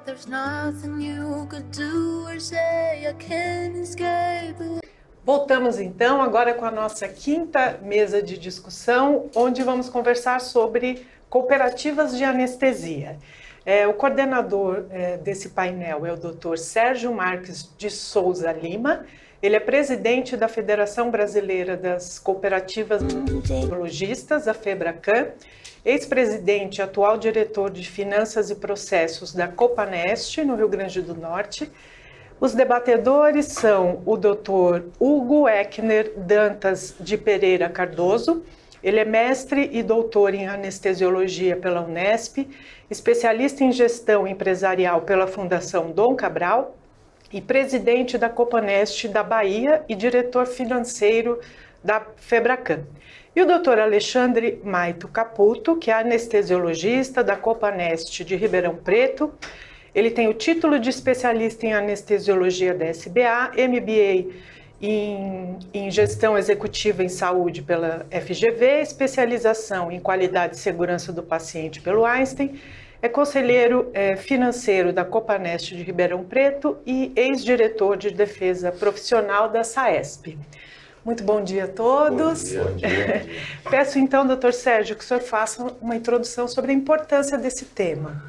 There's nothing you could do or say I can't escape it. Voltamos então agora com a nossa quinta mesa de discussão, onde vamos conversar sobre cooperativas de anestesia. O coordenador desse painel é o Dr. Sérgio Marques de Souza Lima. Ele é presidente da Federação Brasileira das Cooperativas Logistas, a FEBRACAN, ex-presidente e atual diretor de Finanças e Processos da Copanest, no Rio Grande do Norte. Os debatedores são o Dr. Hugo Eckner Dantas de Pereira Cardoso. Ele é mestre e doutor em anestesiologia pela Unesp, especialista em gestão empresarial pela Fundação Dom Cabral e presidente da Copanest da Bahia e diretor financeiro da FEBRACAN. E o Dr. Alexandre Maito Caputo, que é anestesiologista da Copanest de Ribeirão Preto. Ele tem o título de especialista em anestesiologia da SBA, MBA em gestão executiva em saúde pela FGV, especialização em qualidade e segurança do paciente pelo Einstein, é conselheiro financeiro da Copanest de Ribeirão Preto e ex-diretor de defesa profissional da SAESP. Muito bom dia a todos. Bom dia. Peço então, doutor Sérgio, que o senhor faça uma introdução sobre a importância desse tema.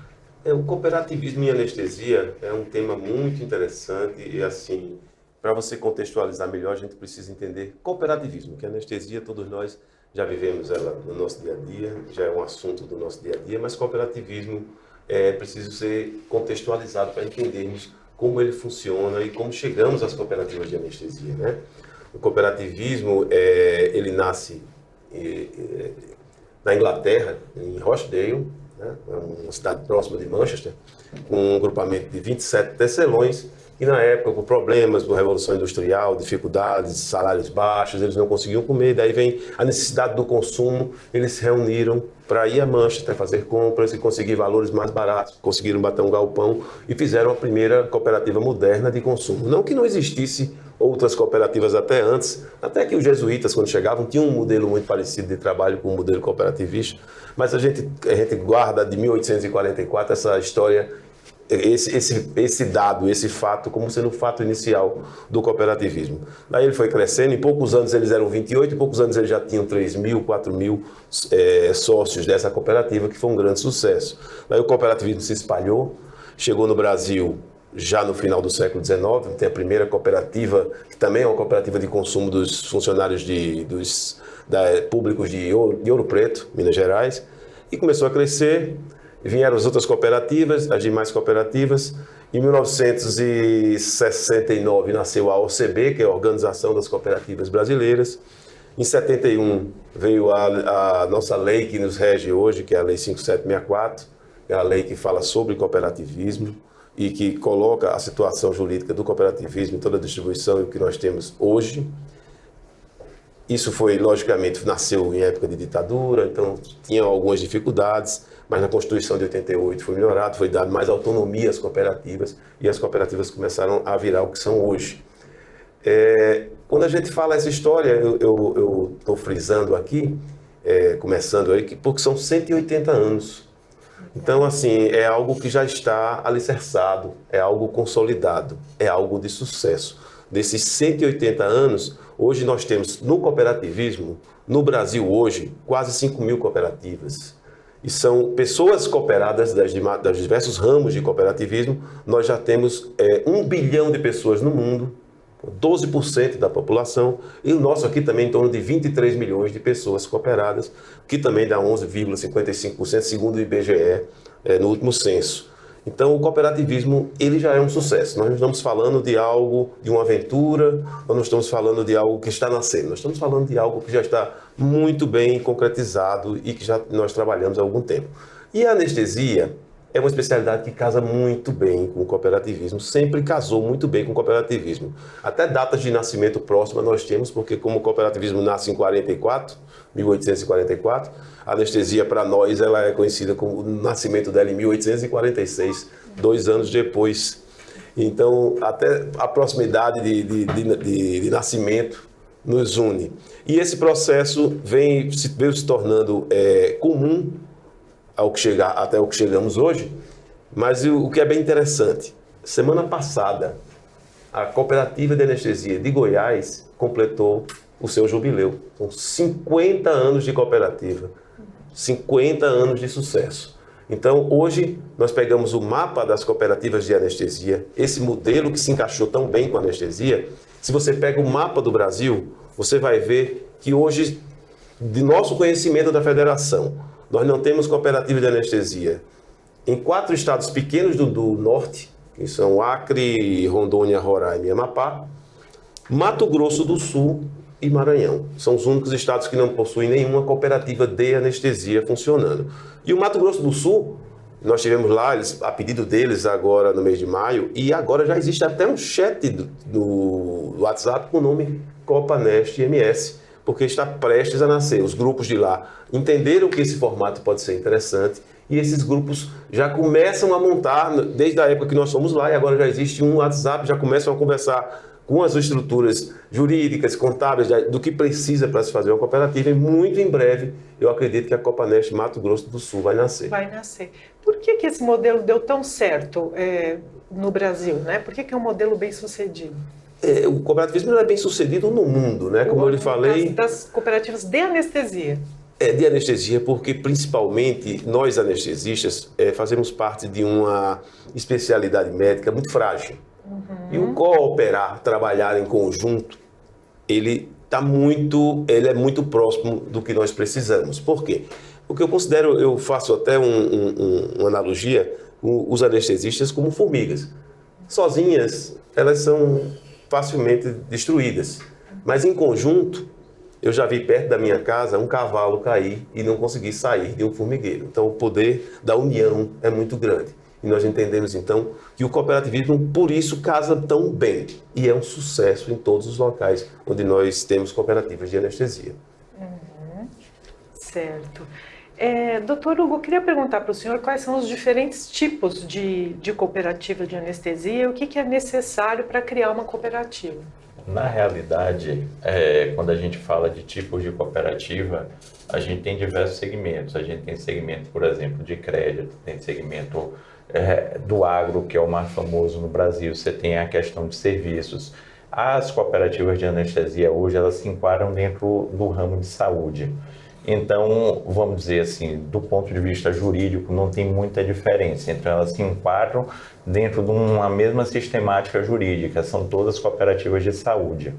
O cooperativismo em anestesia é um tema muito interessante e, assim, para você contextualizar melhor, a gente precisa entender cooperativismo, que a anestesia, todos nós já vivemos ela no nosso dia a dia, já é um assunto do nosso dia a dia, mas cooperativismo é preciso ser contextualizado para entendermos como ele funciona e como chegamos às cooperativas de anestesia, né? O cooperativismo, ele nasce na Inglaterra, em Rochdale, né? Uma cidade próxima de Manchester, com um grupamento de 27 tecelões, e na época, com problemas com a Revolução Industrial, dificuldades, salários baixos, eles não conseguiam comer, daí vem a necessidade do consumo, eles se reuniram para ir a Manchester, fazer compras e conseguir valores mais baratos, conseguiram bater um galpão e fizeram a primeira cooperativa moderna de consumo. Não que não existisse outras cooperativas até antes, até que os jesuítas, quando chegavam, tinham um modelo muito parecido de trabalho com o modelo cooperativista, mas a gente guarda de 1844 essa história, esse dado, esse fato, como sendo o fato inicial do cooperativismo. Daí ele foi crescendo, em poucos anos eles eram 28, em poucos anos eles já tinham 3.000, 4.000 sócios dessa cooperativa, que foi um grande sucesso. Daí o cooperativismo se espalhou, chegou no Brasil já no final do século XIX, tem a primeira cooperativa, que também é uma cooperativa de consumo dos funcionários públicos de Ouro Preto, Minas Gerais, e começou a crescer. Vieram as outras cooperativas, as demais cooperativas. Em 1969 nasceu a OCB, que é a Organização das Cooperativas Brasileiras. Em 71 veio a nossa lei que nos rege hoje, que é a Lei 5764, que é a lei que fala sobre cooperativismo e que coloca a situação jurídica do cooperativismo em toda a distribuição e o que nós temos hoje. Isso foi, logicamente, nasceu em época de ditadura, então tinha algumas dificuldades, mas na Constituição de 88 foi melhorado, foi dado mais autonomia às cooperativas e as cooperativas começaram a virar o que são hoje. Quando a gente fala essa história, eu estou frisando aqui, começando aí, porque são 180 anos. Então, assim, é algo que já está alicerçado, é algo consolidado, é algo de sucesso. Desses 180 anos, hoje nós temos no cooperativismo, no Brasil hoje, quase 5.000 cooperativas. E são pessoas cooperadas das diversos ramos de cooperativismo. Nós já temos 1 bilhão de pessoas no mundo, 12% da população, e o nosso aqui também em torno de 23 milhões de pessoas cooperadas, que também dá 11,55%, segundo o IBGE, no último censo. Então, o cooperativismo, ele já é um sucesso. Nós não estamos falando de algo, de uma aventura, nós não estamos falando de algo que está nascendo. Nós estamos falando de algo que já está muito bem concretizado e que já nós trabalhamos há algum tempo. E a anestesia é uma especialidade que casa muito bem com o cooperativismo, sempre casou muito bem com o cooperativismo. Até datas de nascimento próximas nós temos, porque como o cooperativismo nasce em 1844, a anestesia para nós ela é conhecida como o nascimento dela em 1846, 2 anos depois. Então, até a proximidade de nascimento nos une. E esse processo veio se tornando comum até o que chegamos hoje, Mas o que é bem interessante, semana passada, a Cooperativa de Anestesia de Goiás completou o seu jubileu. São 50 anos de cooperativa, 50 anos de sucesso. Então, hoje, nós pegamos o mapa das cooperativas de anestesia, esse modelo que se encaixou tão bem com a anestesia. Se você pega o mapa do Brasil, você vai ver que hoje, de nosso conhecimento da federação, nós não temos cooperativa de anestesia em 4 estados pequenos do norte, que são Acre, Rondônia, Roraima e Amapá, Mato Grosso do Sul e Maranhão. São os únicos estados que não possuem nenhuma cooperativa de anestesia funcionando. E o Mato Grosso do Sul, nós tivemos lá, a pedido deles agora no mês de maio, e agora já existe até um chat do WhatsApp com o nome Copanest MS, porque está prestes a nascer. Os grupos de lá entenderam que esse formato pode ser interessante, e esses grupos já começam a montar, desde a época que nós fomos lá, e agora já existe um WhatsApp, já começam a conversar com as estruturas jurídicas, contábeis, do que precisa para se fazer uma cooperativa. E muito em breve, eu acredito que a Copanest Mato Grosso do Sul vai nascer. Vai nascer. Por que esse modelo deu tão certo no Brasil, né? Por que é um modelo bem sucedido? O cooperativismo não é bem sucedido no mundo, né? Como eu lhe falei... Das cooperativas de anestesia. De anestesia, porque principalmente nós anestesistas fazemos parte de uma especialidade médica muito frágil. E o cooperar, trabalhar em conjunto, ele é muito próximo do que nós precisamos. Por quê? Porque eu faço até uma analogia, os anestesistas como formigas. Sozinhas, elas são facilmente destruídas. Mas em conjunto, eu já vi perto da minha casa um cavalo cair e não conseguir sair de um formigueiro. Então o poder da união é muito grande. E nós entendemos, então, que o cooperativismo, por isso, casa tão bem. E é um sucesso em todos os locais onde nós temos cooperativas de anestesia. Certo. Doutor Hugo, eu queria perguntar para o senhor quais são os diferentes tipos de cooperativa de anestesia e o que é necessário para criar uma cooperativa. Na realidade, quando a gente fala de tipos de cooperativa, a gente tem diversos segmentos. A gente tem segmento, por exemplo, de crédito, tem segmento do agro, que é o mais famoso no Brasil. Você tem a questão de serviços. As cooperativas de anestesia hoje, elas se enquadram dentro do ramo de saúde. Então, vamos dizer assim, do ponto de vista jurídico, não tem muita diferença. Então, elas se enquadram dentro de uma mesma sistemática jurídica. São todas cooperativas de saúde,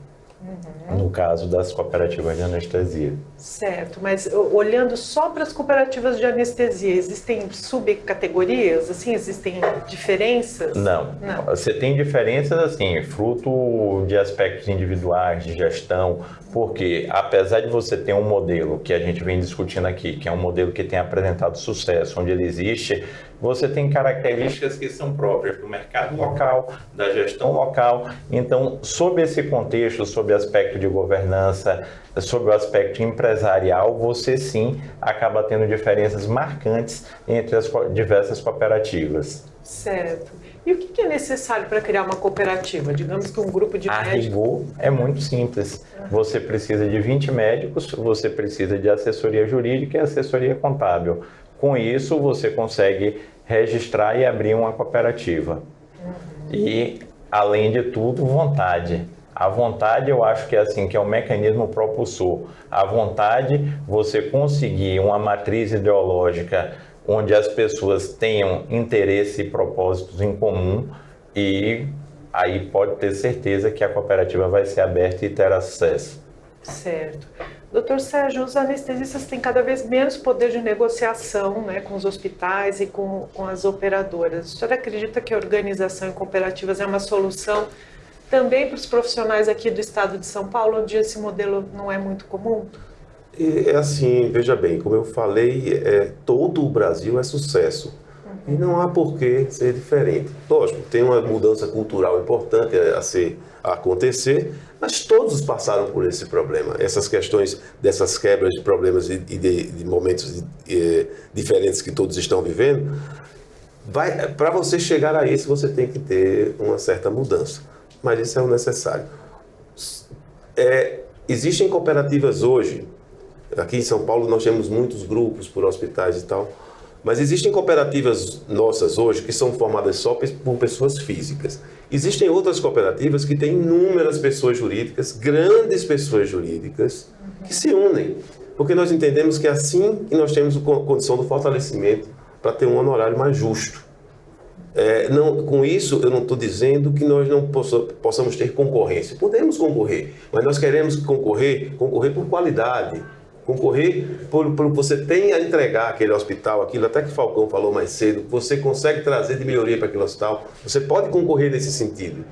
no caso das cooperativas de anestesia. Certo, mas olhando só para as cooperativas de anestesia, existem subcategorias? Assim, existem diferenças? Não. Você tem diferenças, assim, fruto de aspectos individuais, de gestão, porque apesar de você ter um modelo que a gente vem discutindo aqui, que é um modelo que tem apresentado sucesso, onde ele existe, você tem características que são próprias do mercado local, da gestão local. Então, sob esse contexto, sob o aspecto de governança, sob o aspecto empresarial, você sim acaba tendo diferenças marcantes entre as diversas cooperativas. Certo. E o que é necessário para criar uma cooperativa? Digamos que um grupo de médicos... A rigor é muito simples. Você precisa de 20 médicos, você precisa de assessoria jurídica e assessoria contábil. Com isso, você consegue registrar e abrir uma cooperativa. E, além de tudo, vontade. A vontade, eu acho que é assim, que é o mecanismo propulsor. A vontade, você conseguir uma matriz ideológica onde as pessoas tenham interesse e propósitos em comum, e aí pode ter certeza que a cooperativa vai ser aberta e terá sucesso. Certo. Doutor Sérgio, os anestesistas têm cada vez menos poder de negociação, né, com os hospitais e com as operadoras. O senhor acredita que a organização em cooperativas é uma solução também para os profissionais aqui do estado de São Paulo, onde esse modelo não é muito comum? É assim, veja bem, como eu falei, todo o Brasil é sucesso. E não há por que ser diferente. Lógico, tem uma mudança cultural importante a acontecer, mas todos passaram por esse problema. Essas questões dessas quebras de problemas e de momentos diferentes que todos estão vivendo, para você chegar a isso, você tem que ter uma certa mudança. Mas isso é o necessário. Existem cooperativas hoje, aqui em São Paulo nós temos muitos grupos por hospitais e tal, Mas existem cooperativas nossas hoje que são formadas só por pessoas físicas. Existem outras cooperativas que têm inúmeras pessoas jurídicas, grandes pessoas jurídicas, que se unem. Porque nós entendemos que é assim que nós temos a condição do fortalecimento para ter um honorário mais justo. Com isso, eu não estou dizendo que nós não possamos ter concorrência. Podemos concorrer, mas nós queremos concorrer por qualidade. Concorrer por você tem a entregar aquele hospital, aquilo até que Falcão falou mais cedo, você consegue trazer de melhoria para aquele hospital. Você pode concorrer nesse sentido,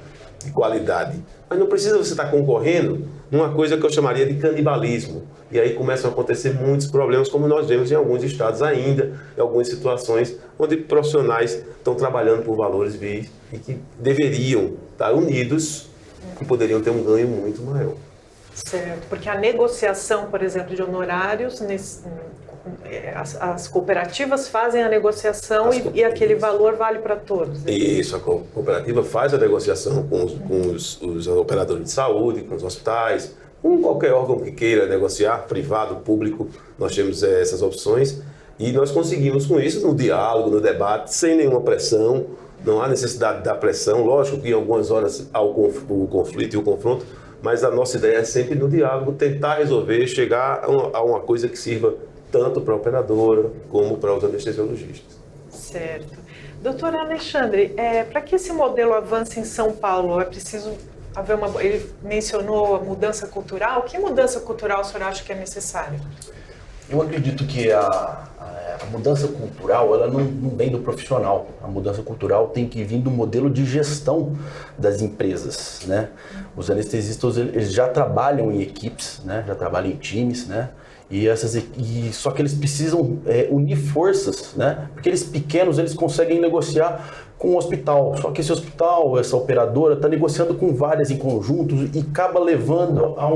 de qualidade. Mas não precisa você estar concorrendo numa coisa que eu chamaria de canibalismo. E aí começam a acontecer muitos problemas, como nós vemos em alguns estados ainda, em algumas situações, onde profissionais estão trabalhando por valores vis e que deveriam estar unidos e poderiam ter um ganho muito maior. Certo, porque a negociação, por exemplo, de honorários, as cooperativas fazem a negociação e aquele valor vale para todos. Isso, a cooperativa faz a negociação com os operadores de saúde, com os hospitais, com qualquer órgão que queira negociar, privado, público, nós temos essas opções e nós conseguimos com isso no diálogo, no debate, sem nenhuma pressão, não há necessidade da pressão, lógico que em algumas horas há o conflito e o confronto, mas a nossa ideia é sempre no diálogo tentar resolver, chegar a uma coisa que sirva tanto para a operadora como para os anestesiologistas. Certo. Doutor Alexandre, para que esse modelo avance em São Paulo, é preciso haver ele mencionou a mudança cultural. Que mudança cultural o senhor acha que é necessária? Eu acredito que a mudança cultural ela não vem do profissional. A mudança cultural tem que vir do modelo de gestão das empresas, né? Os anestesistas eles já trabalham em equipes, né? Já trabalham em times, né? Só que eles precisam unir forças, né? Porque eles pequenos eles conseguem negociar com o hospital, só que esse hospital, essa operadora está negociando com várias em conjuntos e acaba levando a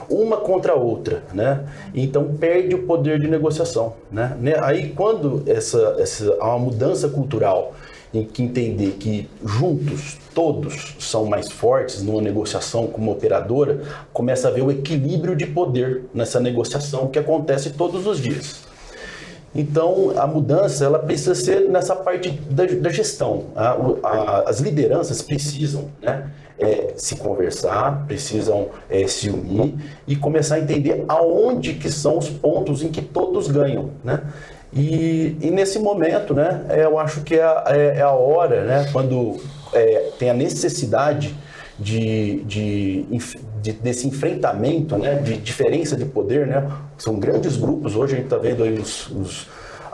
uma contra a outra, né? Então perde o poder de negociação, né? Aí quando há uma mudança cultural em que entender que juntos todos são mais fortes numa negociação com uma operadora, começa a haver o equilíbrio de poder nessa negociação que acontece todos os dias. Então, a mudança ela precisa ser nessa parte da gestão. As lideranças precisam, né, se conversar, precisam se unir e começar a entender aonde que são os pontos em que todos ganham, né? E nesse momento, né, eu acho que é a hora, né, quando tem a necessidade desse enfrentamento, né, de diferença de poder, né? São grandes grupos, hoje a gente está vendo aí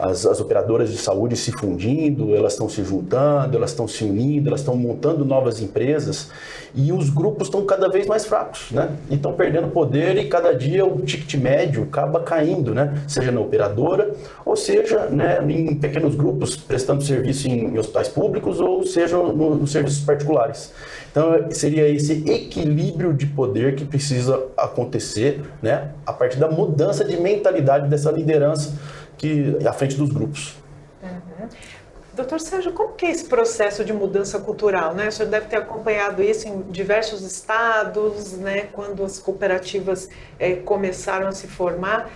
as operadoras de saúde se fundindo, elas estão se juntando, elas estão se unindo, elas estão montando novas empresas e os grupos estão cada vez mais fracos, né? E estão perdendo poder e cada dia o ticket médio acaba caindo, né? Seja na operadora ou seja, né, em pequenos grupos prestando serviço em hospitais públicos ou seja nos serviços particulares. Então seria esse equilíbrio de poder que precisa acontecer, né? A partir da mudança de mentalidade dessa liderança à frente dos grupos. Uhum. Doutor Sérgio, como que é esse processo de mudança cultural, né? O senhor deve ter acompanhado isso em diversos estados, né? Quando as cooperativas começaram a se formar.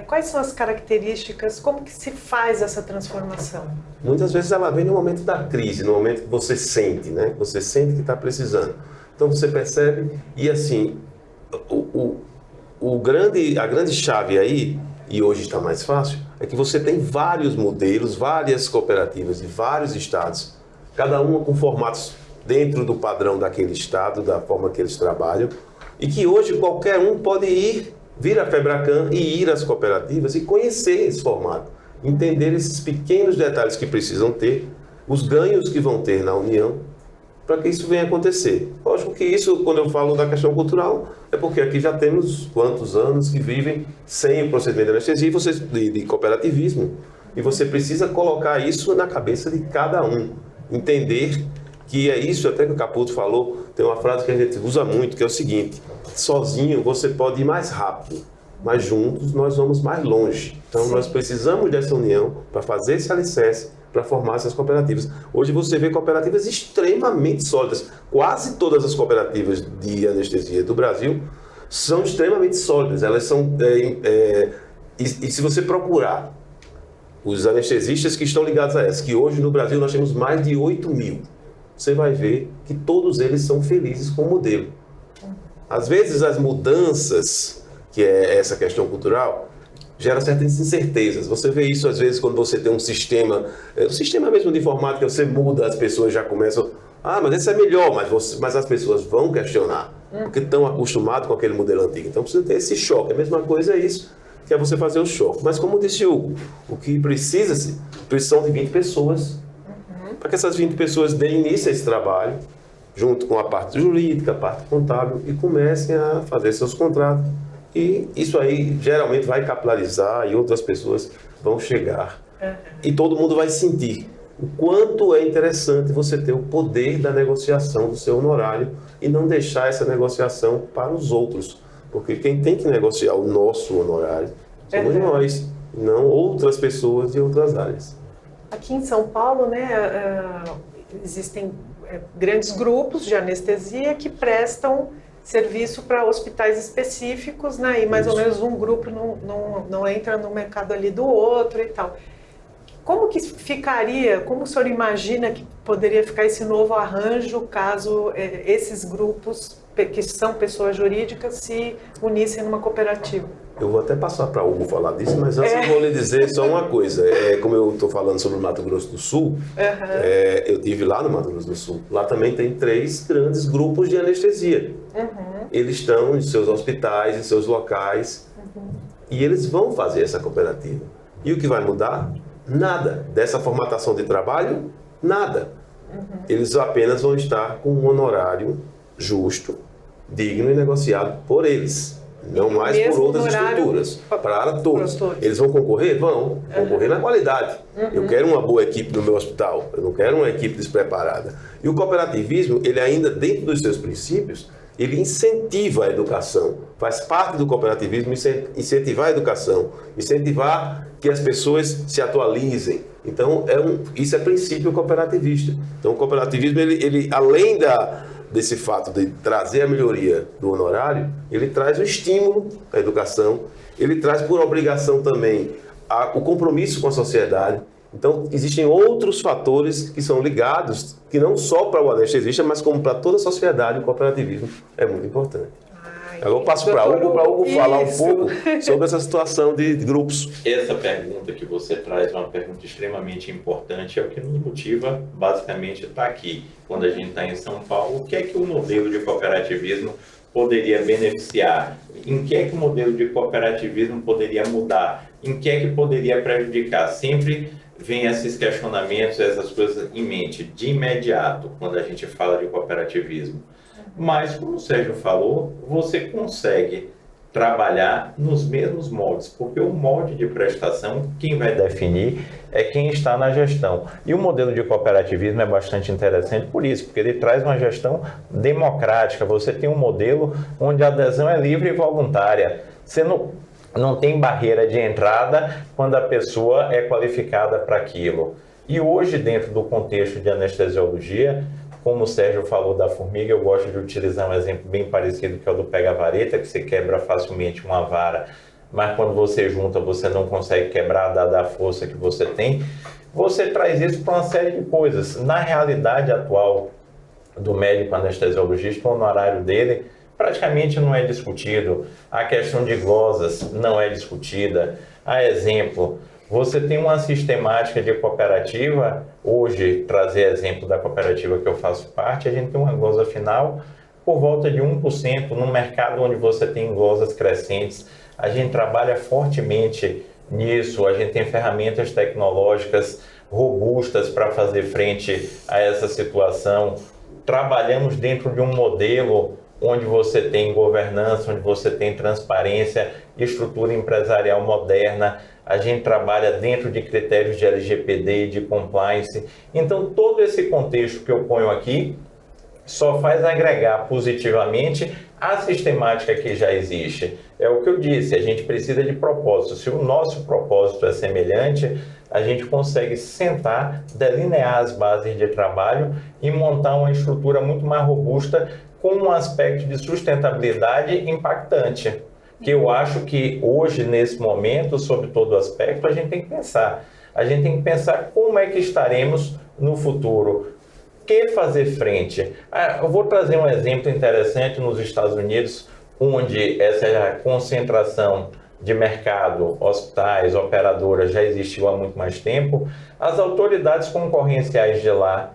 Quais são as características, como que se faz essa transformação? Muitas vezes ela vem no momento da crise, no momento que você sente, né? Você sente que está precisando. Então você percebe e assim, a grande chave aí, e hoje está mais fácil, é que você tem vários modelos, várias cooperativas de vários estados, cada uma com formatos dentro do padrão daquele estado, da forma que eles trabalham, e que hoje qualquer um pode vir à Febracan e ir às cooperativas e conhecer esse formato, entender esses pequenos detalhes que precisam ter, os ganhos que vão ter na união, para que isso venha acontecer. Lógico que isso, quando eu falo da questão cultural, é porque aqui já temos quantos anos que vivem sem o procedimento de anestesia de cooperativismo. E você precisa colocar isso na cabeça de cada um. Entender que é isso, até que o Caputo falou, tem uma frase que a gente usa muito, que é o seguinte: sozinho você pode ir mais rápido, mas juntos nós vamos mais longe. Então nós precisamos dessa união para fazer esse alicerce, para formar essas cooperativas. Hoje você vê cooperativas extremamente sólidas. Quase todas as cooperativas de anestesia do Brasil são extremamente sólidas. Elas são... e se você procurar os anestesistas que estão ligados a essa, que hoje no Brasil nós temos mais de 8 mil. Você vai ver que todos eles são felizes com o modelo. Às vezes as mudanças, que é essa questão cultural, gera certas incertezas. Você vê isso às vezes quando você tem um sistema mesmo de informática, você muda, as pessoas já começam, mas esse é melhor, mas as pessoas vão questionar, porque estão acostumados com aquele modelo antigo. Então precisa ter esse choque. A mesma coisa é isso, que é você fazer o choque. Mas como disse Hugo, o que precisam de 20 pessoas, para que essas 20 pessoas deem início a esse trabalho, junto com a parte jurídica, a parte contábil, e comecem a fazer seus contratos. E isso aí geralmente vai capilarizar e outras pessoas vão chegar. E todo mundo vai sentir o quanto é interessante você ter o poder da negociação do seu honorário e não deixar essa negociação para os outros. Porque quem tem que negociar o nosso honorário somos nós, não outras pessoas de outras áreas. Aqui em São Paulo, né, existem grandes grupos de anestesia que prestam serviço para hospitais específicos, né, e mais ou menos um grupo não entra no mercado ali do outro e tal. Como que ficaria, como o senhor imagina que poderia ficar esse novo arranjo caso esses grupos, que são pessoas jurídicas, se unissem numa cooperativa? Eu vou até passar para o Hugo falar disso, mas antes eu vou lhe dizer só uma coisa. Como eu estou falando sobre o Mato Grosso do Sul, eu estive lá no Mato Grosso do Sul. Lá também tem 3 grandes grupos de anestesia. Eles estão em seus hospitais, em seus locais, e eles vão fazer essa cooperativa. E o que vai mudar? Nada. Dessa formatação de trabalho, nada. Eles apenas vão estar com um honorário justo, digno e negociado por eles. Não mais por outras estruturas, para todos. Eles vão concorrer? Vão. Concorrer na qualidade. Eu quero uma boa equipe no meu hospital, eu não quero uma equipe despreparada. E o cooperativismo, ele ainda dentro dos seus princípios, ele incentiva a educação. Faz parte do cooperativismo incentivar a educação, incentivar que as pessoas se atualizem. Então, isso é princípio cooperativista. Então, o cooperativismo, ele além desse fato de trazer a melhoria do honorário, ele traz o estímulo à educação, ele traz por obrigação também o compromisso com a sociedade. Então, existem outros fatores que são ligados, que não só para o anestesista, mas como para toda a sociedade, o cooperativismo é muito importante. Agora eu passo para Hugo falar um pouco sobre essa situação de grupos. Essa pergunta que você traz é uma pergunta extremamente importante, é o que nos motiva basicamente a estar aqui. Quando a gente está em São Paulo, o que é que o modelo de cooperativismo poderia beneficiar? Em que é que o modelo de cooperativismo poderia mudar? Em que é que poderia prejudicar? Sempre vem esses questionamentos, essas coisas em mente, de imediato, quando a gente fala de cooperativismo. Mas, como o Sérgio falou, você consegue trabalhar nos mesmos moldes, porque o molde de prestação, quem vai definir é quem está na gestão. E o modelo de cooperativismo é bastante interessante por isso, porque ele traz uma gestão democrática. Você tem um modelo onde a adesão é livre e voluntária. Você não tem barreira de entrada quando a pessoa é qualificada para aquilo. E hoje, dentro do contexto de anestesiologia, como o Sérgio falou da formiga, eu gosto de utilizar um exemplo bem parecido, que é o do pega-vareta, que você quebra facilmente uma vara, mas quando você junta, você não consegue quebrar, dada a força que você tem. Você traz isso para uma série de coisas. Na realidade atual do médico anestesiologista, o honorário dele praticamente não é discutido. A questão de glosas não é discutida. A exemplo, você tem uma sistemática de cooperativa, hoje, trazer exemplo da cooperativa que eu faço parte, a gente tem uma glosa final por volta de 1%, num mercado onde você tem glosas crescentes. A gente trabalha fortemente nisso, a gente tem ferramentas tecnológicas robustas para fazer frente a essa situação. Trabalhamos dentro de um modelo onde você tem governança, onde você tem transparência, estrutura empresarial moderna. A gente trabalha dentro de critérios de LGPD e de compliance. Então, todo esse contexto que eu ponho aqui só faz agregar positivamente a sistemática que já existe. É o que eu disse, a gente precisa de propósito. Se o nosso propósito é semelhante, a gente consegue sentar, delinear as bases de trabalho e montar uma estrutura muito mais robusta com um aspecto de sustentabilidade impactante. Que eu acho que hoje, nesse momento, sobre todo o aspecto, a gente tem que pensar. A gente tem que pensar como é que estaremos no futuro. Que fazer frente? Eu vou trazer um exemplo interessante nos Estados Unidos, onde essa concentração de mercado, hospitais, operadoras já existiu há muito mais tempo. As autoridades concorrenciais de lá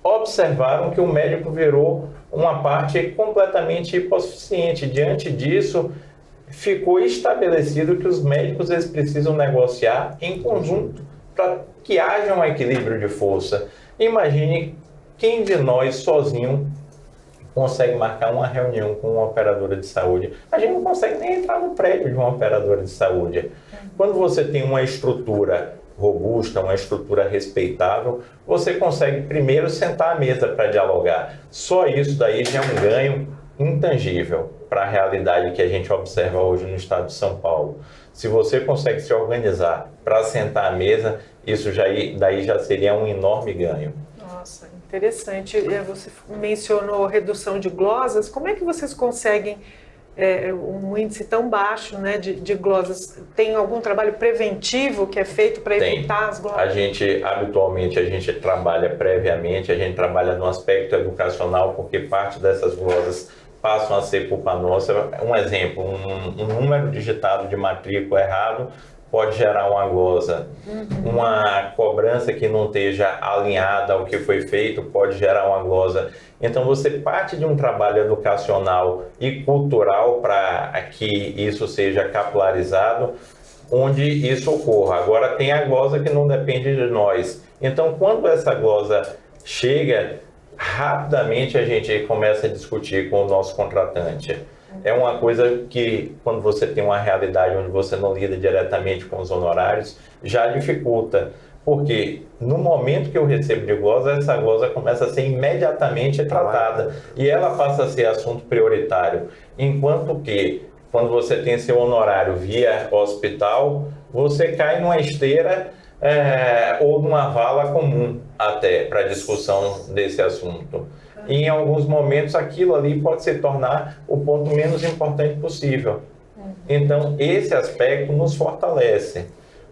observaram que o médico virou uma parte completamente hipossuficiente. Diante disso, ficou estabelecido que os médicos eles precisam negociar em conjunto para que haja um equilíbrio de força. Imagine quem de nós sozinho consegue marcar uma reunião com uma operadora de saúde. A gente não consegue nem entrar no prédio de uma operadora de saúde. Quando você tem uma estrutura robusta, uma estrutura respeitável, você consegue primeiro sentar à mesa para dialogar. Só isso daí já é um ganho intangível para a realidade que a gente observa hoje no estado de São Paulo. Se você consegue se organizar para sentar à mesa, isso daí já seria um enorme ganho. Nossa, interessante. Você mencionou redução de glosas. Como é que vocês conseguem um índice tão baixo, né, de glosas? Tem algum trabalho preventivo que é feito para evitar as glosas? Habitualmente, a gente trabalha previamente, a gente trabalha no aspecto educacional, porque parte dessas glosas passam a ser culpa nossa. Um exemplo, um número digitado de matrícula errado pode gerar uma glosa. Uma cobrança que não esteja alinhada ao que foi feito pode gerar uma glosa. Então, você parte de um trabalho educacional e cultural para que isso seja capilarizado, onde isso ocorra. Agora, tem a glosa que não depende de nós. Então, quando essa glosa chega, rapidamente a gente começa a discutir com o nosso contratante. É uma coisa que, quando você tem uma realidade onde você não lida diretamente com os honorários, já dificulta. Porque no momento que eu recebo de glosa, essa glosa começa a ser imediatamente tratada. E ela passa a ser assunto prioritário. Enquanto que, quando você tem seu honorário via hospital, você cai numa esteira ou numa vala comum até para discussão desse assunto. E em alguns momentos aquilo ali pode se tornar o ponto menos importante possível. Então esse aspecto nos fortalece,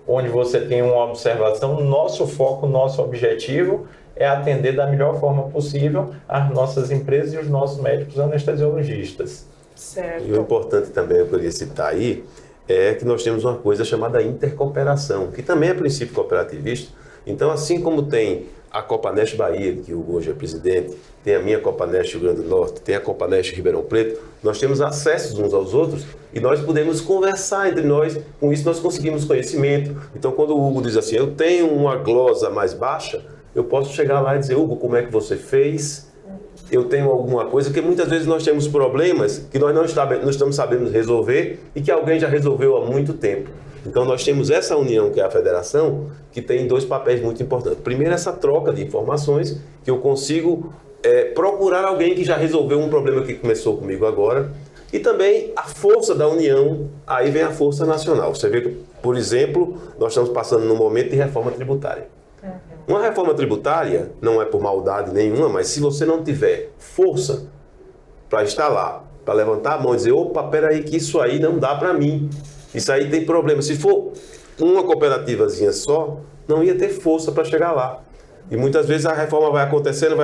onde você tem uma observação, nosso foco, nosso objetivo é atender da melhor forma possível as nossas empresas e os nossos médicos anestesiologistas. Certo. E o importante também, eu queria citar aí, é que nós temos uma coisa chamada intercooperação, que também é princípio cooperativista. Então, assim como tem a Copanest Bahia, que hoje é presidente, tem a minha Copanest Rio Grande do Norte, tem a Copanest Ribeirão Preto, nós temos acessos uns aos outros e nós podemos conversar entre nós, com isso nós conseguimos conhecimento. Então, quando o Hugo diz assim, eu tenho uma glosa mais baixa, eu posso chegar lá e dizer, Hugo, como é que você fez? Eu tenho alguma coisa, porque muitas vezes nós temos problemas que nós não estamos sabendo resolver e que alguém já resolveu há muito tempo. Então nós temos essa união que é a federação, que tem dois papéis muito importantes. Primeiro, essa troca de informações, que eu consigo procurar alguém que já resolveu um problema que começou comigo agora. E também a força da união, aí vem a força nacional. Você vê que, por exemplo, nós estamos passando num momento de reforma tributária. Uma reforma tributária não é por maldade nenhuma, mas se você não tiver força para estar lá, para levantar a mão e dizer, opa, peraí que isso aí não dá para mim, isso aí tem problema. Se for uma cooperativazinha só, não ia ter força para chegar lá. E muitas vezes a reforma vai acontecendo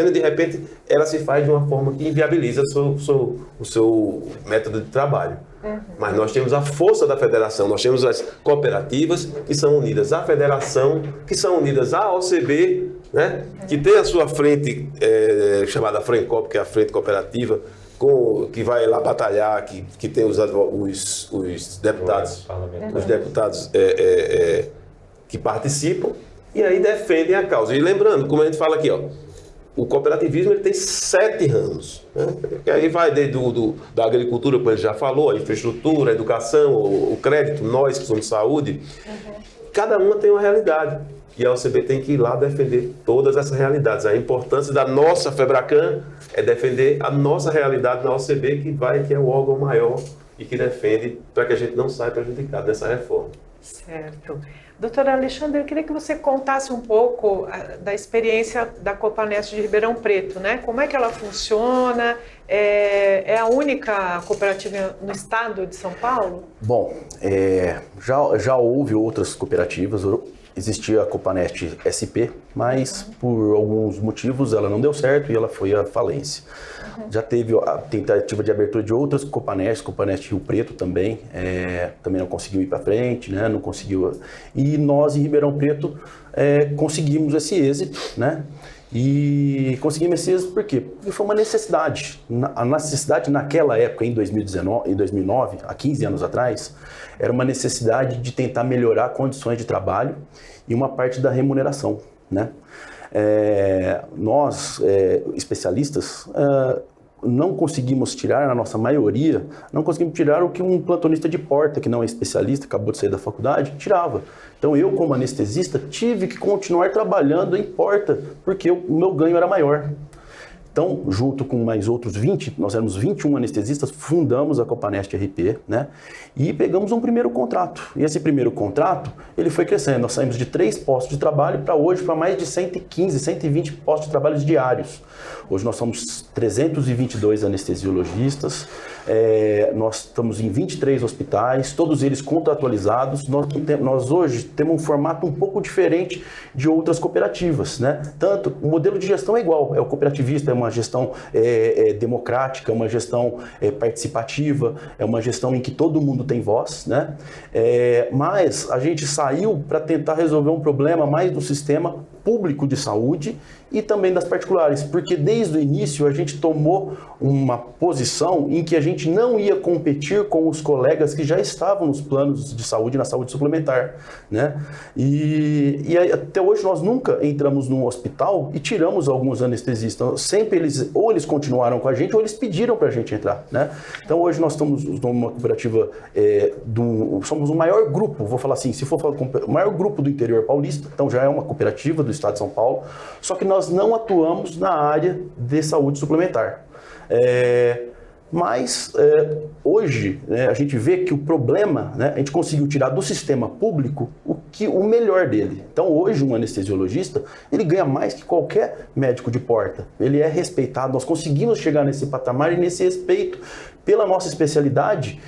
e de repente ela se faz de uma forma que inviabiliza o seu método de trabalho. Mas nós temos a força da federação, nós temos as cooperativas que são unidas à federação, que são unidas à OCB, né? Que tem a sua frente chamada Frencop, que é a frente cooperativa, que vai lá batalhar, que tem os deputados, que participam e aí defendem a causa. E lembrando, como a gente fala aqui, ó, o cooperativismo ele tem 7 ramos, né? Que aí vai desde da agricultura, como ele já falou, a infraestrutura, a educação, o crédito, nós que somos saúde. Cada uma tem uma realidade. E a OCB tem que ir lá defender todas essas realidades. A importância da nossa FEBRACAN é defender a nossa realidade na OCB, que é o órgão maior e que defende para que a gente não saia prejudicado dessa reforma. Certo. Doutora Alexandra, eu queria que você contasse um pouco da experiência da Copanest de Ribeirão Preto, né? Como é que ela funciona? É a única cooperativa no estado de São Paulo? Bom, já houve outras cooperativas, existia a Copanest SP, mas por alguns motivos ela não deu certo e ela foi à falência. Já teve a tentativa de abertura de outras Copanest Rio Preto também, também não conseguiu ir para frente, né? Não conseguiu. E nós em Ribeirão Preto conseguimos esse êxito, né? E conseguimos esse êxito por quê? Porque foi uma necessidade. A necessidade naquela época, em 2009, há 15 anos atrás, era uma necessidade de tentar melhorar condições de trabalho e uma parte da remuneração, né? Nós, especialistas, não conseguimos tirar, na nossa maioria, não conseguimos tirar o que um plantonista de porta, que não é especialista, acabou de sair da faculdade, tirava. Então eu, como anestesista, tive que continuar trabalhando em porta, porque o meu ganho era maior. Então, junto com mais outros 20, nós éramos 21 anestesistas, fundamos a Copanest RP, né? E pegamos um primeiro contrato. E esse primeiro contrato, ele foi crescendo. Nós saímos de 3 postos de trabalho para hoje, para mais de 115, 120 postos de trabalho diários. Hoje nós somos 322 anestesiologistas, nós estamos em 23 hospitais, todos eles contratualizados. Nós hoje temos um formato um pouco diferente de outras cooperativas, né? Tanto, o modelo de gestão é igual, é o cooperativista, é uma gestão democrática, é uma gestão participativa, é uma gestão em que todo mundo tem voz, né? Mas a gente saiu para tentar resolver um problema mais do sistema público de saúde e também das particulares, porque desde o início a gente tomou uma posição em que a gente não ia competir com os colegas que já estavam nos planos de saúde, na saúde suplementar, né? E até hoje nós nunca entramos num hospital e tiramos alguns anestesistas, sempre eles continuaram com a gente ou eles pediram para a gente entrar, né? Então hoje nós estamos numa cooperativa, somos o maior grupo, vou falar assim, se for falar o maior grupo do interior paulista, então já é uma cooperativa do estado de São Paulo, só que nós não atuamos na área de saúde suplementar. Mas hoje, né, a gente vê que o problema, né, a gente conseguiu tirar do sistema público o melhor dele. Então hoje um anestesiologista, ele ganha mais que qualquer médico de porta. Ele é respeitado, nós conseguimos chegar nesse patamar e nesse respeito pela nossa especialidade,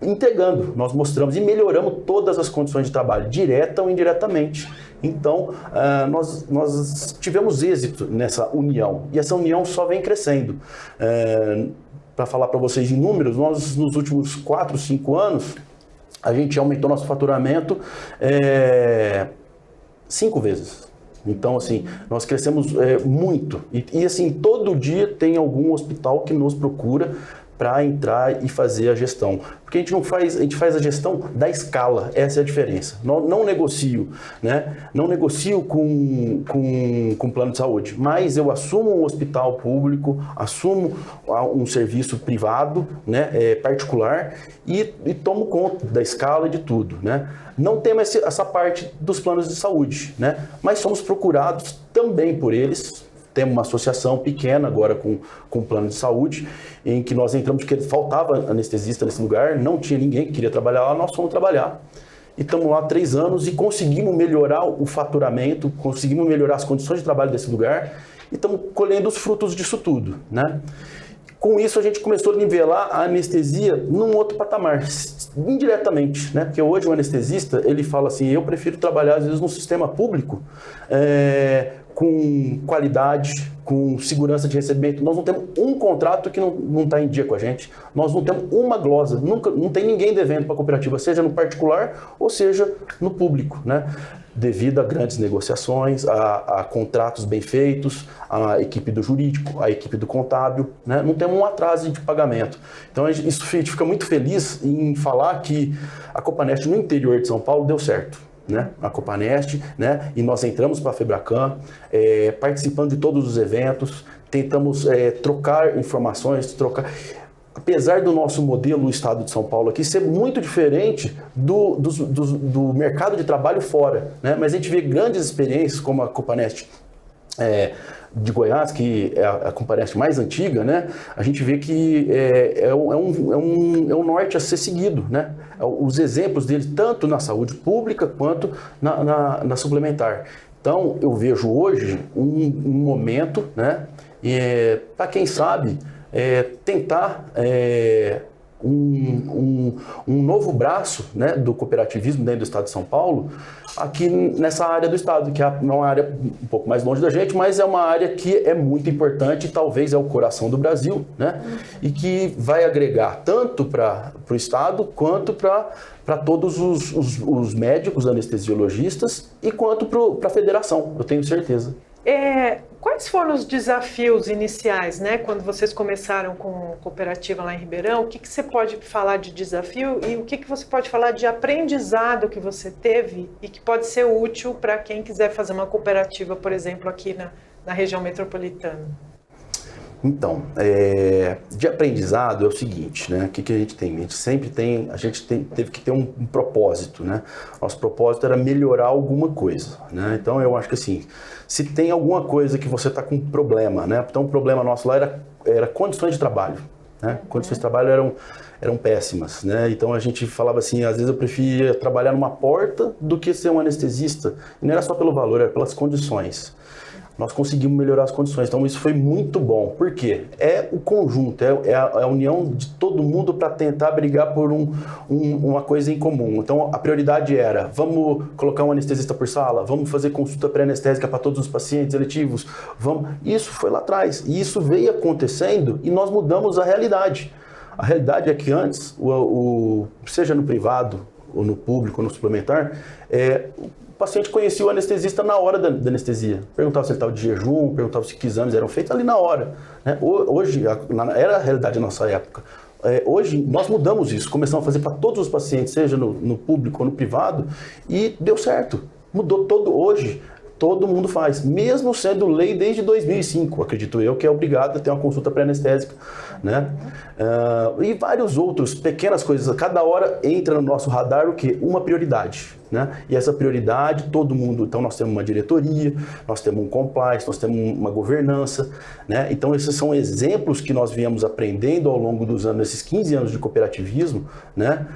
entregando. Nós mostramos e melhoramos todas as condições de trabalho, direta ou indiretamente. Então, nós tivemos êxito nessa união, e essa união só vem crescendo. Para falar para vocês em números, nós nos últimos 4, 5 anos, a gente aumentou nosso faturamento 5 vezes. Então, assim, nós crescemos muito. E, assim, todo dia tem algum hospital que nos procura para entrar e fazer a gestão. Porque a gente faz a gestão da escala, essa é a diferença. Não negocio, né? Não negocio com plano de saúde, mas eu assumo um hospital público, assumo um serviço privado, né, particular, e tomo conta da escala e de tudo, né? Não temos essa parte dos planos de saúde, né? Mas somos procurados também por eles. Temos uma associação pequena agora com plano de saúde, em que nós entramos porque faltava anestesista nesse lugar, não tinha ninguém que queria trabalhar lá, nós fomos trabalhar. E estamos lá há 3 anos e conseguimos melhorar o faturamento, conseguimos melhorar as condições de trabalho desse lugar e estamos colhendo os frutos disso tudo, né? Com isso, a gente começou a nivelar a anestesia num outro patamar, indiretamente, né? Porque hoje o anestesista, ele fala assim, eu prefiro trabalhar, às vezes, no sistema público, com qualidade, com segurança de recebimento. Nós não temos um contrato que não está em dia com a gente. Nós não temos uma glosa. Não tem ninguém devendo para a cooperativa, seja no particular ou seja no público, né? Devido a grandes negociações, a contratos bem feitos, a equipe do jurídico, a equipe do contábil, né? Não temos um atraso de pagamento. Então, a gente fica muito feliz em falar que a Copanest no interior de São Paulo deu certo. Né? A Copanest, né? E nós entramos para a Febracan, participando de todos os eventos, tentamos trocar informações, apesar do nosso modelo no estado de São Paulo aqui ser muito diferente do mercado de trabalho fora, né? Mas a gente vê grandes experiências como a Copanest de Goiás, que é a Copanest mais antiga, né? A gente vê que é um norte a ser seguido, né? os exemplos dele tanto na saúde pública quanto na suplementar. Então, eu vejo hoje um momento, né, para quem sabe, tentar um novo braço, né, do cooperativismo dentro do estado de São Paulo, aqui nessa área do estado, que é uma área um pouco mais longe da gente, mas é uma área que é muito importante e talvez é o coração do Brasil, né, e que vai agregar tanto para o estado quanto para todos os médicos anestesiologistas e quanto para a federação, eu tenho certeza. Quais foram os desafios iniciais, né, quando vocês começaram com a cooperativa lá em Ribeirão? O que você pode falar de desafio e o que você pode falar de aprendizado que você teve e que pode ser útil para quem quiser fazer uma cooperativa, por exemplo, aqui na região metropolitana? Então, de aprendizado é o seguinte, né? O que a gente tem? A gente teve que ter um propósito, né? Nosso propósito era melhorar alguma coisa, né? Então, eu acho que assim, se tem alguma coisa que você está com problema, né? Então, o problema nosso lá era condições de trabalho, né? Condições de trabalho eram péssimas, né? Então, a gente falava assim, às vezes eu preferia trabalhar numa porta do que ser um anestesista. E não era só pelo valor, era pelas condições. Nós conseguimos melhorar as condições, então isso foi muito bom. Por quê? É o conjunto, é a união de todo mundo para tentar brigar por uma coisa em comum. Então a prioridade era, vamos colocar um anestesista por sala, vamos fazer consulta pré-anestésica para todos os pacientes eletivos, vamos. Isso foi lá atrás, e isso veio acontecendo e nós mudamos a realidade. A realidade é que antes, seja no privado, ou no público, ou no suplementar, o paciente conhecia o anestesista na hora da anestesia. Perguntava se ele estava de jejum, perguntava se que exames eram feitos ali na hora, né? Hoje, era a realidade da nossa época. Hoje, nós mudamos isso, começamos a fazer para todos os pacientes, seja no público ou no privado, e deu certo. Mudou todo hoje. Todo mundo faz, mesmo sendo lei desde 2005, acredito eu, que é obrigado a ter uma consulta pré-anestésica, né? E vários outros, pequenas coisas, cada hora entra no nosso radar o quê? Uma prioridade, né? E essa prioridade, todo mundo, então nós temos uma diretoria, nós temos um compliance, nós temos uma governança, né? Então esses são exemplos que nós viemos aprendendo ao longo dos anos, esses 15 anos de cooperativismo, né?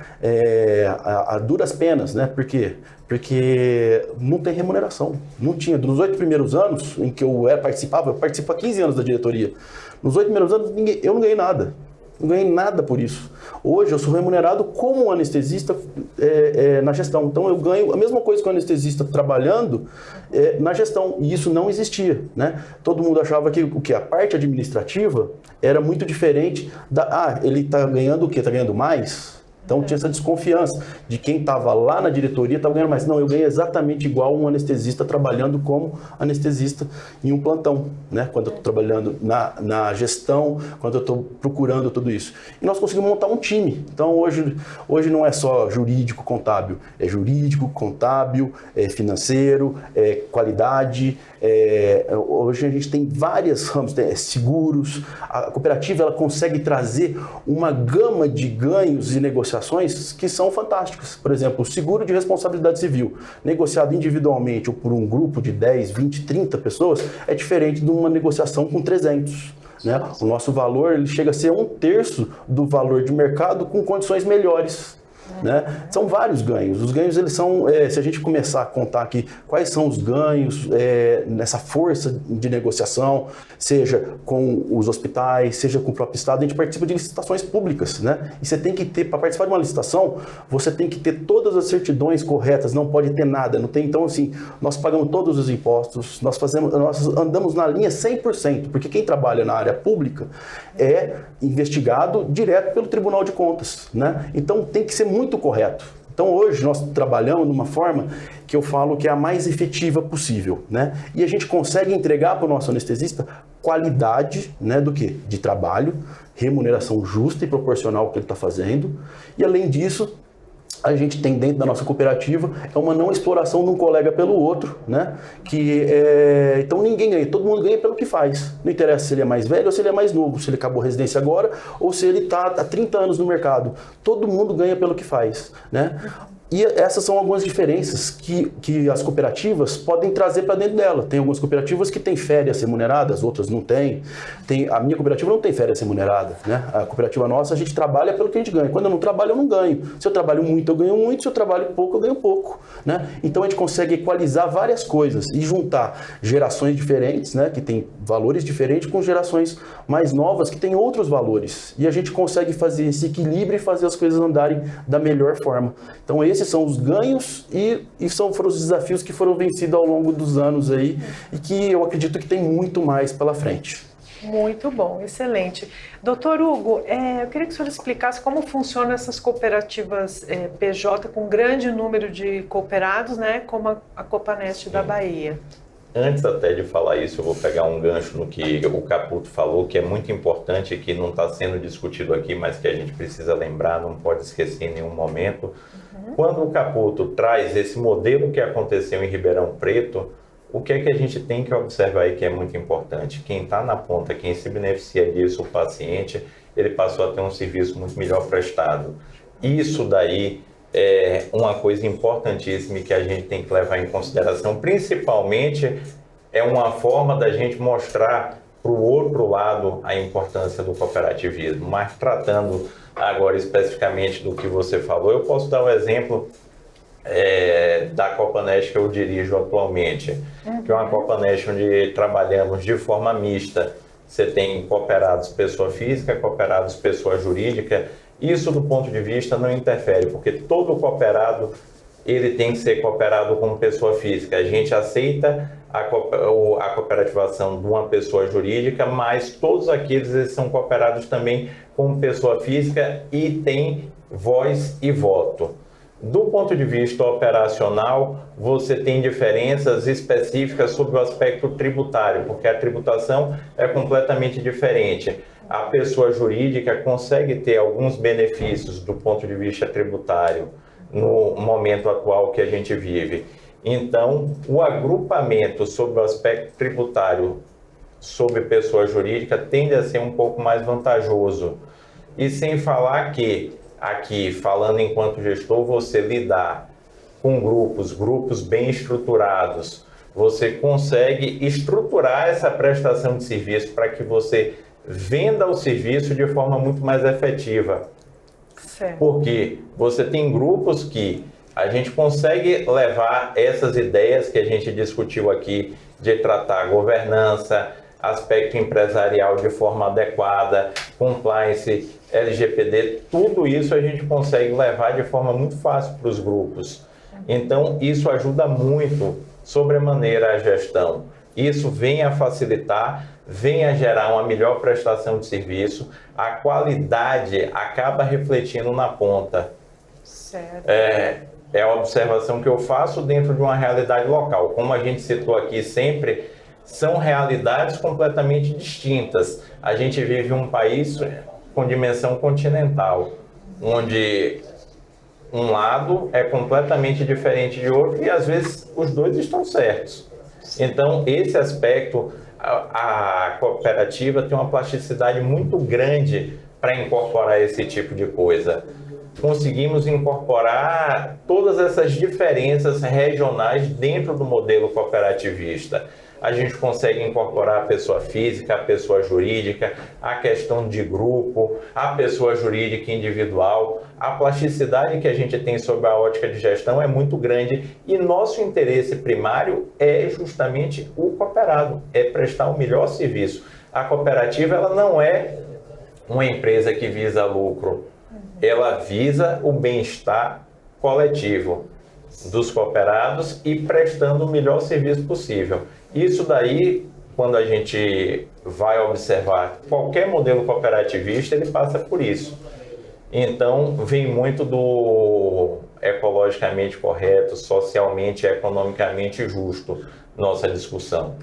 A duras penas, né? Por quê? Porque não tem remuneração. Não tinha. Nos 8 primeiros anos em que eu participo há 15 anos da diretoria. Nos 8 primeiros anos, eu não ganhei nada. Não ganhei nada por isso. Hoje eu sou remunerado como anestesista na gestão. Então eu ganho a mesma coisa que o anestesista trabalhando na gestão. E isso não existia, né? Todo mundo achava que a parte administrativa era muito diferente ele está ganhando o quê? Está ganhando mais? Então tinha essa desconfiança de quem estava lá na diretoria estava ganhando mais. Não, eu ganho exatamente igual um anestesista trabalhando como anestesista em um plantão, né? Quando eu estou trabalhando na gestão, quando eu estou procurando tudo isso. E nós conseguimos montar um time. Então hoje não é só jurídico, contábil. É jurídico, contábil, financeiro, qualidade. Hoje a gente tem vários ramos, seguros. A cooperativa ela consegue trazer uma gama de ganhos e negociações que são fantásticas. Por exemplo, o seguro de responsabilidade civil, negociado individualmente ou por um grupo de 10, 20, 30 pessoas, é diferente de uma negociação com 300. Né? O nosso valor ele chega a ser 1/3 do valor de mercado com condições melhores. Né? São vários ganhos. Os ganhos eles são, se a gente começar a contar aqui quais são os ganhos nessa força de negociação, seja com os hospitais, seja com o próprio estado, a gente participa de licitações públicas, né? E você tem que ter, para participar de uma licitação, você tem que ter todas as certidões corretas, não pode ter nada, não tem. Então assim, nós pagamos todos os impostos, nós andamos na linha 100%, porque quem trabalha na área pública é investigado direto pelo Tribunal de Contas, né? Então tem que ser muito correto. Então hoje nós trabalhamos de uma forma que eu falo que é a mais efetiva possível, né? E a gente consegue entregar para o nosso anestesista qualidade, né, do quê? De trabalho, remuneração justa e proporcional ao que ele está fazendo. E além disso, a gente tem dentro da nossa cooperativa uma não exploração de um colega pelo outro, né? Então ninguém ganha, todo mundo ganha pelo que faz. Não interessa se ele é mais velho ou se ele é mais novo, se ele acabou a residência agora ou se ele está há 30 anos no mercado. Todo mundo ganha pelo que faz, né? E essas são algumas diferenças que as cooperativas podem trazer para dentro dela. Tem algumas cooperativas que têm férias remuneradas, outras não têm. A minha cooperativa não tem férias remuneradas, né? A cooperativa nossa, a gente trabalha pelo que a gente ganha. Quando eu não trabalho, eu não ganho. Se eu trabalho muito, eu ganho muito. Se eu trabalho pouco, eu ganho pouco, né? Então a gente consegue equalizar várias coisas e juntar gerações diferentes, né, que têm valores diferentes, com gerações mais novas que têm outros valores. E a gente consegue fazer esse equilíbrio e fazer as coisas andarem da melhor forma. Então esses são os ganhos e foram os desafios que foram vencidos ao longo dos anos aí e que eu acredito que tem muito mais pela frente. Muito bom, excelente. Doutor Hugo, eu queria que o senhor explicasse como funcionam essas cooperativas PJ com grande número de cooperados, né, como a Copanest da Bahia. Antes até de falar isso, eu vou pegar um gancho no que o Caputo falou, que é muito importante, que não está sendo discutido aqui, mas que a gente precisa lembrar, não pode esquecer em nenhum momento. Quando o Caputo traz esse modelo que aconteceu em Ribeirão Preto, o que é que a gente tem que observar aí que é muito importante? Quem está na ponta, quem se beneficia disso, o paciente, ele passou a ter um serviço muito melhor prestado. Isso daí é uma coisa importantíssima que a gente tem que levar em consideração, principalmente é uma forma da gente mostrar para o outro lado a importância do cooperativismo. Mas tratando agora especificamente do que você falou, eu posso dar um exemplo da Copanest que eu dirijo atualmente, que é uma Copanest onde trabalhamos de forma mista. Você tem cooperados pessoa física, cooperados pessoa jurídica. Isso do ponto de vista não interfere, porque todo cooperado ele tem que ser cooperado como pessoa física. A gente aceita a cooperativação de uma pessoa jurídica, mas todos aqueles eles são cooperados também como pessoa física e tem voz e voto. Do ponto de vista operacional, você tem diferenças específicas sobre o aspecto tributário, porque a tributação é completamente diferente. A pessoa jurídica consegue ter alguns benefícios do ponto de vista tributário no momento atual que a gente vive. Então, o agrupamento sobre o aspecto tributário sobre pessoa jurídica tende a ser um pouco mais vantajoso. E sem falar que, aqui, falando enquanto gestor, você lidar com grupos bem estruturados, você consegue estruturar essa prestação de serviço para que você venda o serviço de forma muito mais efetiva. Certo. Porque você tem grupos que a gente consegue levar essas ideias que a gente discutiu aqui de tratar governança, aspecto empresarial de forma adequada, compliance, LGPD, tudo isso a gente consegue levar de forma muito fácil para os grupos. Então, isso ajuda muito sobremaneira a gestão. Isso vem a facilitar, vem a gerar uma melhor prestação de serviço, a qualidade acaba refletindo na ponta. Certo. É a observação que eu faço dentro de uma realidade local. Como a gente citou aqui sempre, são realidades completamente distintas. A gente vive um país com dimensão continental, onde um lado é completamente diferente de outro e às vezes os dois estão certos. Então, esse aspecto, a cooperativa tem uma plasticidade muito grande para incorporar esse tipo de coisa. Conseguimos incorporar todas essas diferenças regionais dentro do modelo cooperativista. A gente consegue incorporar a pessoa física, a pessoa jurídica, a questão de grupo, a pessoa jurídica individual. A plasticidade que a gente tem sobre a ótica de gestão é muito grande e nosso interesse primário é justamente o cooperado, é prestar o melhor serviço. A cooperativa ela não é uma empresa que visa lucro, ela visa o bem-estar coletivo dos cooperados e prestando o melhor serviço possível. Isso daí, quando a gente vai observar qualquer modelo cooperativista, ele passa por isso. Então, vem muito do ecologicamente correto, socialmente e economicamente justo nossa discussão.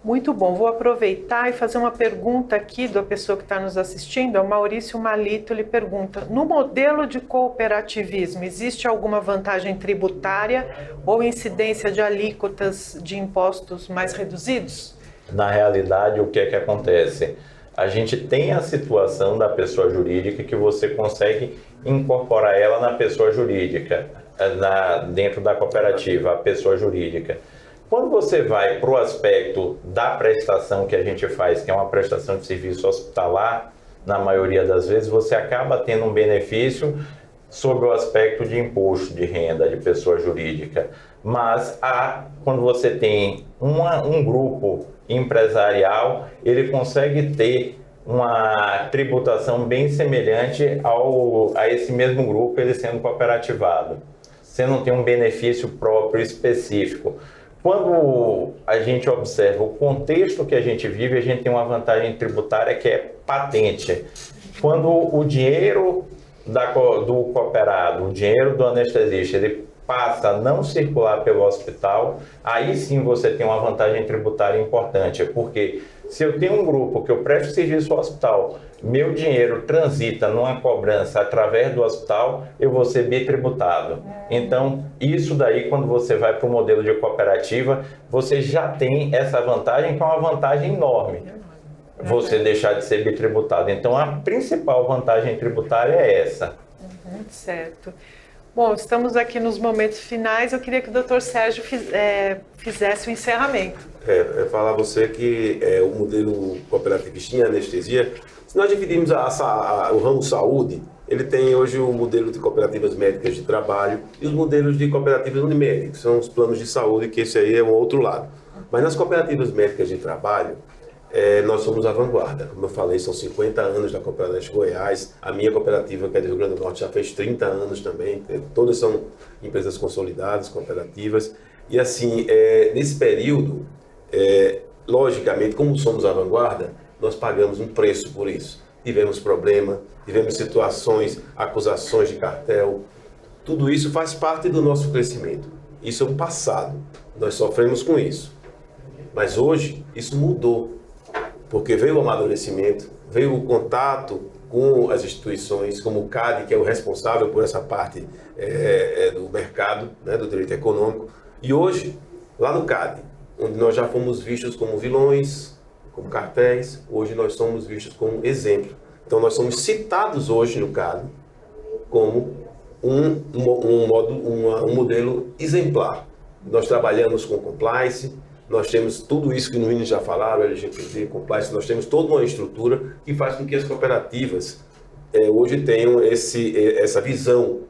Muito bom. Vou aproveitar e fazer uma pergunta aqui da pessoa que está nos assistindo. O Maurício Malito, ele pergunta: no modelo de cooperativismo, existe alguma vantagem tributária ou incidência de alíquotas de impostos mais reduzidos? Na realidade, o que é que acontece? A gente tem a situação da pessoa jurídica que você consegue incorporar ela na pessoa jurídica. dentro da cooperativa, a pessoa jurídica. Quando você vai para o aspecto da prestação que a gente faz, que é uma prestação de serviço hospitalar, na maioria das vezes você acaba tendo um benefício sobre o aspecto de imposto de renda de pessoa jurídica. Mas quando você tem um grupo empresarial, ele consegue ter uma tributação bem semelhante a esse mesmo grupo, ele sendo cooperativado. Você não tem um benefício próprio específico. Quando a gente observa o contexto que a gente vive, a gente tem uma vantagem tributária que é patente. Quando o dinheiro do cooperado, o dinheiro do anestesista, ele passa a não circular pelo hospital, aí sim você tem uma vantagem tributária importante, porque se eu tenho um grupo que eu presto serviço ao hospital, meu dinheiro transita numa cobrança através do hospital, eu vou ser bitributado. Então, isso daí, quando você vai para o modelo de cooperativa, você já tem essa vantagem, que é uma vantagem enorme, você deixar de ser bitributado. Então, a principal vantagem tributária é essa. Certo. Bom, estamos aqui nos momentos finais. Eu queria que o Dr. Sérgio fizesse o encerramento. Falar a você que o modelo cooperativista em anestesia, se nós dividirmos o ramo saúde, ele tem hoje o modelo de cooperativas médicas de trabalho e os modelos de cooperativas Unimed, que são os planos de saúde, que esse aí é um outro lado. Mas nas cooperativas médicas de trabalho, nós somos a vanguarda. Como eu falei, são 50 anos da Cooperativa de Goiás. A minha cooperativa, que é do Rio Grande do Norte, já fez 30 anos também. Todas são empresas consolidadas, cooperativas. E assim, nesse período, logicamente, como somos a vanguarda, nós pagamos um preço por isso. Tivemos problema, tivemos situações, acusações de cartel. Tudo isso faz parte do nosso crescimento. Isso é um passado. Nós sofremos com isso. Mas hoje, isso mudou. Porque veio o amadurecimento, veio o contato com as instituições, como o CAD, que é o responsável por essa parte do mercado, né, do direito econômico. E hoje, lá no CAD, onde nós já fomos vistos como vilões, como cartéis, hoje nós somos vistos como exemplo. Então nós somos citados hoje no CAD como um modelo exemplar. Nós trabalhamos com compliance, nós temos tudo isso que os meninos já falaram, LGPD, compliance, nós temos toda uma estrutura que faz com que as cooperativas hoje tenham essa visão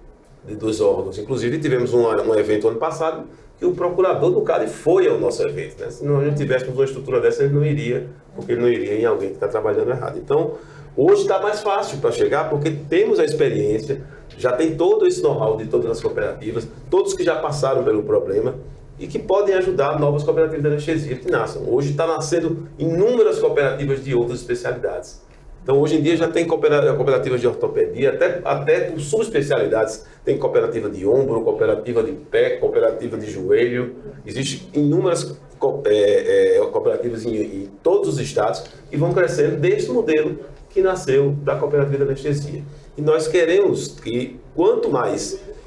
dos órgãos. Inclusive tivemos um evento ano passado que o procurador do CAD foi ao nosso evento. Né? Se nós não tivéssemos uma estrutura dessa, ele não iria, porque ele não iria em alguém que está trabalhando errado. Então, hoje está mais fácil para chegar, porque temos a experiência, já tem todo esse know-how de todas as cooperativas, todos que já passaram pelo problema, e que podem ajudar novas cooperativas de anestesia que nasçam. Hoje está nascendo inúmeras cooperativas de outras especialidades. Então, hoje em dia já tem cooperativas de ortopedia, até por subespecialidades. Tem cooperativa de ombro, cooperativa de pé, cooperativa de joelho. Existem inúmeras cooperativas em todos os estados que vão crescendo desse modelo que nasceu da cooperativa de anestesia. E nós queremos que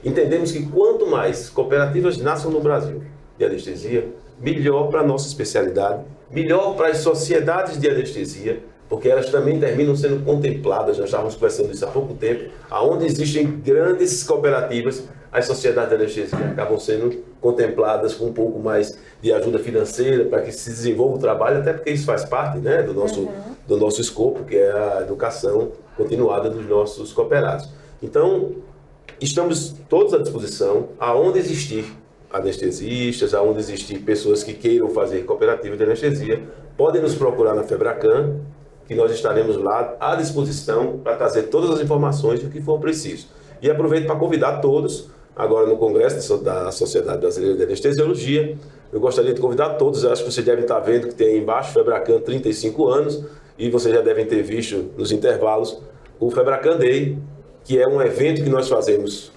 entendemos que quanto mais cooperativas nasçam no Brasil de anestesia, melhor para a nossa especialidade, melhor para as sociedades de anestesia, porque elas também terminam sendo contempladas. Nós estávamos conversando isso há pouco tempo, aonde existem grandes cooperativas, as sociedades de anestesia acabam sendo contempladas com um pouco mais de ajuda financeira para que se desenvolva o trabalho, até porque isso faz parte, né, do nosso escopo, que é a educação continuada dos nossos cooperados. Então, estamos todos à disposição, aonde existir anestesistas, aonde existir pessoas que queiram fazer cooperativa de anestesia, podem nos procurar na Febracan, que nós estaremos lá à disposição para trazer todas as informações do que for preciso. E aproveito para convidar todos, agora no Congresso da Sociedade Brasileira de Anestesiologia, eu gostaria de convidar todos, eu acho que vocês devem estar vendo que tem aí embaixo, Febracan 35 anos, e vocês já devem ter visto nos intervalos o Febracan Day, que é um evento que nós fazemos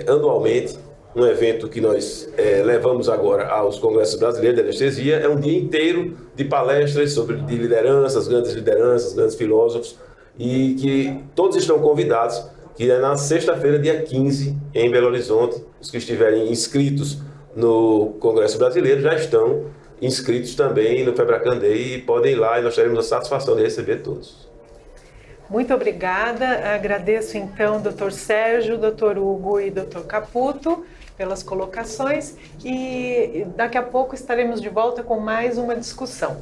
anualmente, um evento que nós levamos agora aos Congressos Brasileiros de Anestesia. É um dia inteiro de palestras de lideranças, grandes filósofos, e que todos estão convidados, que é na sexta-feira, dia 15, em Belo Horizonte. Os que estiverem inscritos no Congresso Brasileiro já estão inscritos também no Febracan Day e podem ir lá, e nós teremos a satisfação de receber todos. Muito obrigada. Agradeço então Dr. Sérgio, Dr. Hugo e Dr. Caputo pelas colocações e daqui a pouco estaremos de volta com mais uma discussão.